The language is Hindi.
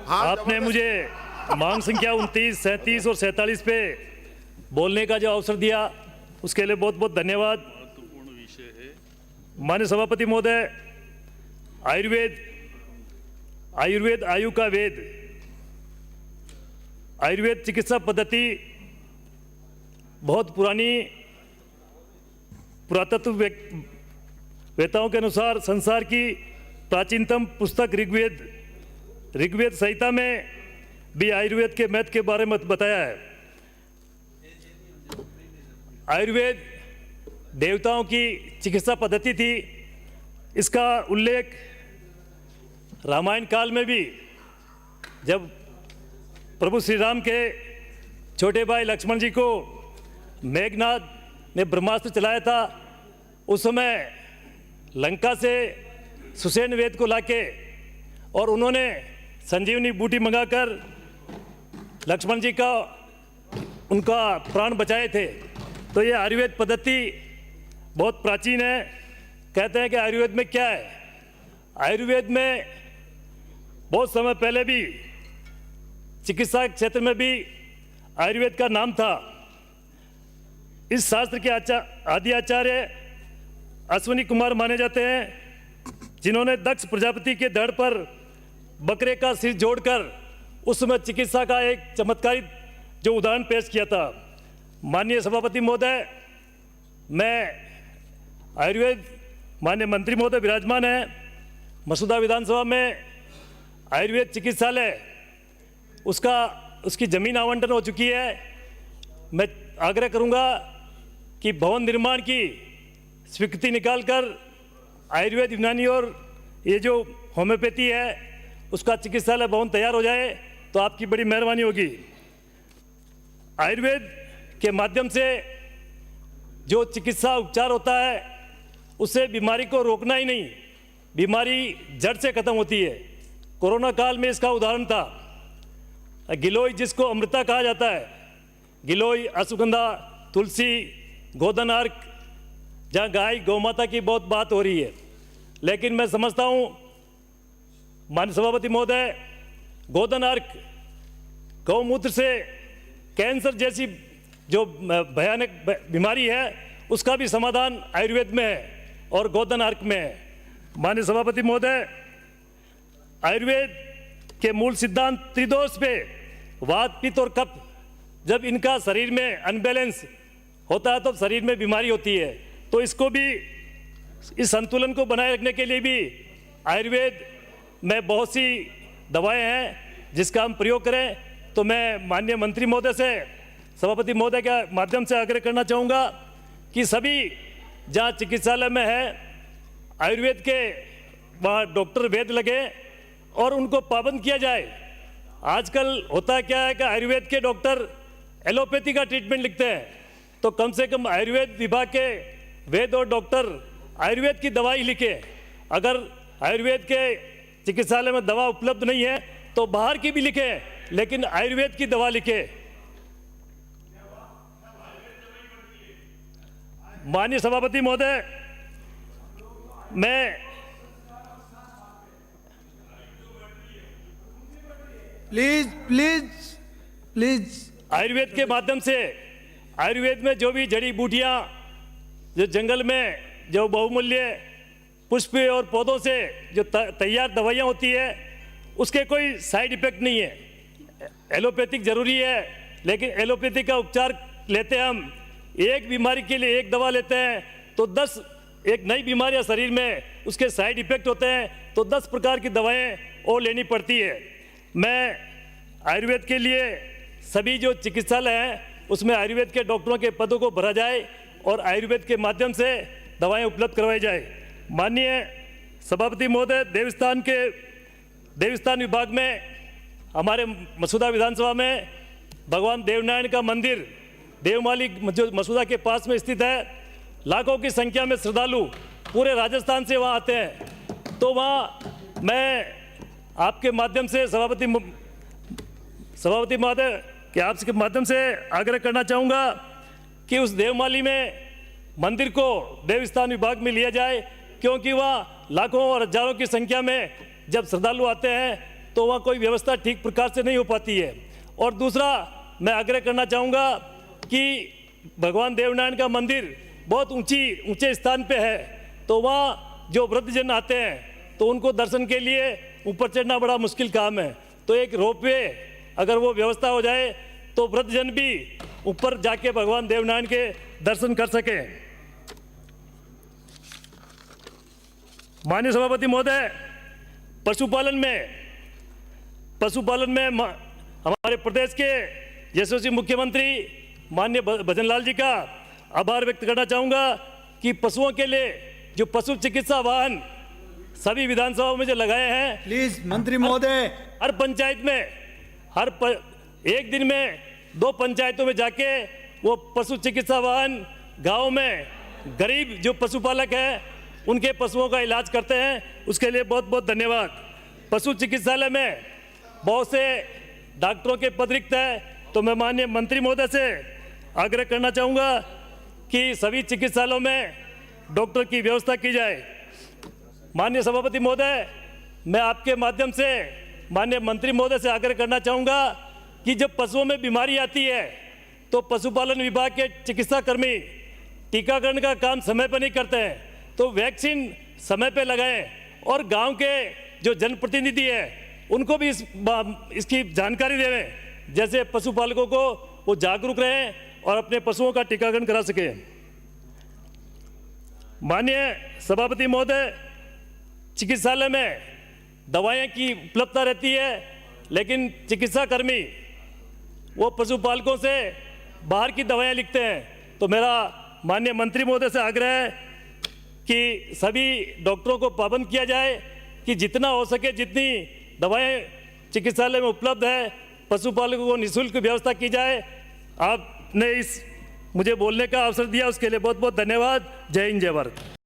आपने मुझे मांग संख्या 29, 37 और 47 पे बोलने का जो अवसर दिया उसके लिए बहुत बहुत धन्यवाद। महत्वपूर्ण विषय है। माननीय सभापति महोदय, आयुर्वेद आयु का वेद, आयुर्वेद चिकित्सा पद्धति बहुत पुरानी, पुरातत्व वेताओं के अनुसार संसार की प्राचीनतम पुस्तक ऋग्वेद संहिता में भी आयुर्वेद के महत्व के बारे में बताया है। आयुर्वेद देवताओं की चिकित्सा पद्धति थी। इसका उल्लेख रामायण काल में भी, जब प्रभु श्री राम के छोटे भाई लक्ष्मण जी को मेघनाद ने ब्रह्मास्त्र चलाया था, उस समय लंका से सुसेन वेद को लाके और उन्होंने संजीवनी बूटी मंगाकर लक्ष्मण जी का उनका प्राण बचाए थे। तो ये आयुर्वेद पद्धति बहुत प्राचीन है। कहते हैं कि आयुर्वेद में क्या है, आयुर्वेद में बहुत समय पहले भी चिकित्सा क्षेत्र में भी आयुर्वेद का नाम था। इस शास्त्र के आदि आचार्य अश्विनी कुमार माने जाते हैं, जिन्होंने दक्ष प्रजापति के धड़ पर बकरे का सिर जोड़कर उस समय चिकित्सा का एक चमत्कारिक जो उदाहरण पेश किया था। माननीय सभापति महोदय, मैं आयुर्वेद, माननीय मंत्री महोदय विराजमान हैं, मसूदा विधानसभा में आयुर्वेद चिकित्सालय उसकी जमीन आवंटन हो चुकी है। मैं आग्रह करूंगा कि भवन निर्माण की स्वीकृति निकालकर आयुर्वेद, यूनानी और ये जो होम्योपैथी है उसका चिकित्सालय भवन तैयार हो जाए तो आपकी बड़ी मेहरबानी होगी। आयुर्वेद के माध्यम से जो चिकित्सा उपचार होता है उससे बीमारी को रोकना ही नहीं, बीमारी जड़ से खत्म होती है। कोरोना काल में इसका उदाहरण था। गिलोय, जिसको अमृता कहा जाता है, गिलोय, अश्वगंधा, तुलसी, गोधन अर्क, जहाँ गाय गौमाता की बहुत बात हो रही है, लेकिन मैं समझता हूँ माननीय सभापति महोदय, गोधन अर्क, गौमूत्र से कैंसर जैसी जो भयानक बीमारी है उसका भी समाधान आयुर्वेद में है और गोधन अर्क में है। माननीय सभापति महोदय, आयुर्वेद के मूल सिद्धांत त्रिदोष पे, वात, पित्त और कफ, जब इनका शरीर में अनबैलेंस होता है तो शरीर में बीमारी होती है। तो इसको भी, इस संतुलन को बनाए रखने के लिए भी आयुर्वेद में बहुत सी दवाएं हैं जिसका हम प्रयोग करें। तो मैं माननीय मंत्री महोदय से, सभापति महोदय के माध्यम से आग्रह करना चाहूँगा कि सभी जहाँ चिकित्सालय में है आयुर्वेद के, वहाँ डॉक्टर वैद्य लगे और उनको पाबंद किया जाए। आजकल होता क्या है कि आयुर्वेद के डॉक्टर एलोपैथी का ट्रीटमेंट लिखते हैं, तो कम से कम आयुर्वेद विभाग के वैद्य और डॉक्टर आयुर्वेद की दवाई लिखे। अगर आयुर्वेद के चिकित्सालय में दवा उपलब्ध नहीं है तो बाहर की भी लिखे, लेकिन आयुर्वेद की दवा लिखे। माननीय सभापति महोदय, मैं प्लीज आयुर्वेद के माध्यम से, आयुर्वेद में जो भी जड़ी बूटियां, जो जंगल में जो बहुमूल्य पुष्प और पौधों से जो तैयार दवाइयां होती है उसके कोई साइड इफेक्ट नहीं है। एलोपैथिक जरूरी है, लेकिन एलोपैथिक का उपचार लेते हैं हम, एक बीमारी के लिए एक दवा लेते हैं तो 10 एक नई बीमारियां शरीर में उसके साइड इफेक्ट होते हैं, तो 10 प्रकार की दवाएं और लेनी पड़ती है। मैं आयुर्वेद के लिए सभी जो चिकित्सालय हैं उसमें आयुर्वेद के डॉक्टरों के पदों को भरा जाए और आयुर्वेद के माध्यम से दवाएं उपलब्ध करवाई जाए। माननीय सभापति महोदय, देवस्थान विभाग में हमारे मसूदा विधानसभा में भगवान देवनारायण का मंदिर देवमाली जो मसूदा के पास में स्थित है, लाखों की संख्या में श्रद्धालु पूरे राजस्थान से वहाँ आते हैं। तो वहाँ मैं आपके माध्यम से सभापति महोदय के आपके माध्यम से आग्रह करना चाहूँगा कि उस देवमाली में मंदिर को देवस्थान विभाग में लिया जाए, क्योंकि वहाँ लाखों और हजारों की संख्या में जब श्रद्धालु आते हैं तो वहाँ कोई व्यवस्था ठीक प्रकार से नहीं हो पाती है। और दूसरा मैं आग्रह करना चाहूँगा कि भगवान देवनारायण का मंदिर बहुत ऊंचे स्थान पे है, तो वहाँ जो वृद्धजन आते हैं तो उनको दर्शन के लिए ऊपर चढ़ना बड़ा मुश्किल काम है। तो एक रोपवे अगर वो व्यवस्था हो जाए तो वृद्धजन भी ऊपर जाके भगवान देवनारायण के दर्शन कर सकें। माननीय सभापति महोदय, पशुपालन में हमारे प्रदेश के यशस्वी मुख्यमंत्री माननीय भजनलाल जी का आभार व्यक्त करना चाहूँगा कि पशुओं के लिए जो पशु चिकित्सा वाहन सभी विधानसभाओं में जो लगाए हैं, प्लीज मंत्री महोदय, हर पंचायत में एक दिन में 2 पंचायतों में जाके वो पशु चिकित्सा वाहन गाँव में गरीब जो पशुपालक हैं उनके पशुओं का इलाज करते हैं। उसके लिए बहुत बहुत धन्यवाद। पशु चिकित्सालय में बहुत से डॉक्टरों के पद रिक्त है, तो मैं माननीय मंत्री महोदय से आग्रह करना चाहूँगा कि सभी चिकित्सालयों में डॉक्टर की व्यवस्था की जाए। माननीय सभापति महोदय, मैं आपके माध्यम से माननीय मंत्री महोदय से आग्रह करना चाहूँगा कि जब पशुओं में बीमारी आती है तो पशुपालन विभाग के चिकित्सा कर्मी टीकाकरण का काम समय पर नहीं करते हैं, तो वैक्सीन समय पर लगाएं और गांव के जो जनप्रतिनिधि हैं उनको भी इसकी जानकारी देवें, जैसे पशुपालकों को वो जागरूक रहें और अपने पशुओं का टीकाकरण करा सकें। माननीय सभापति महोदय, चिकित्सालय में दवाएं की उपलब्धता रहती है, लेकिन चिकित्सा कर्मी वो पशुपालकों से बाहर की दवाएं लिखते हैं। तो मेरा माननीय मंत्री महोदय से आग्रह है कि सभी डॉक्टरों को पाबंद किया जाए कि जितना हो सके जितनी दवाएं चिकित्सालय में उपलब्ध है पशुपालकों को निःशुल्क व्यवस्था की जाए। आपने मुझे बोलने का अवसर दिया, उसके लिए बहुत बहुत धन्यवाद। जय हिंद, जय भारत।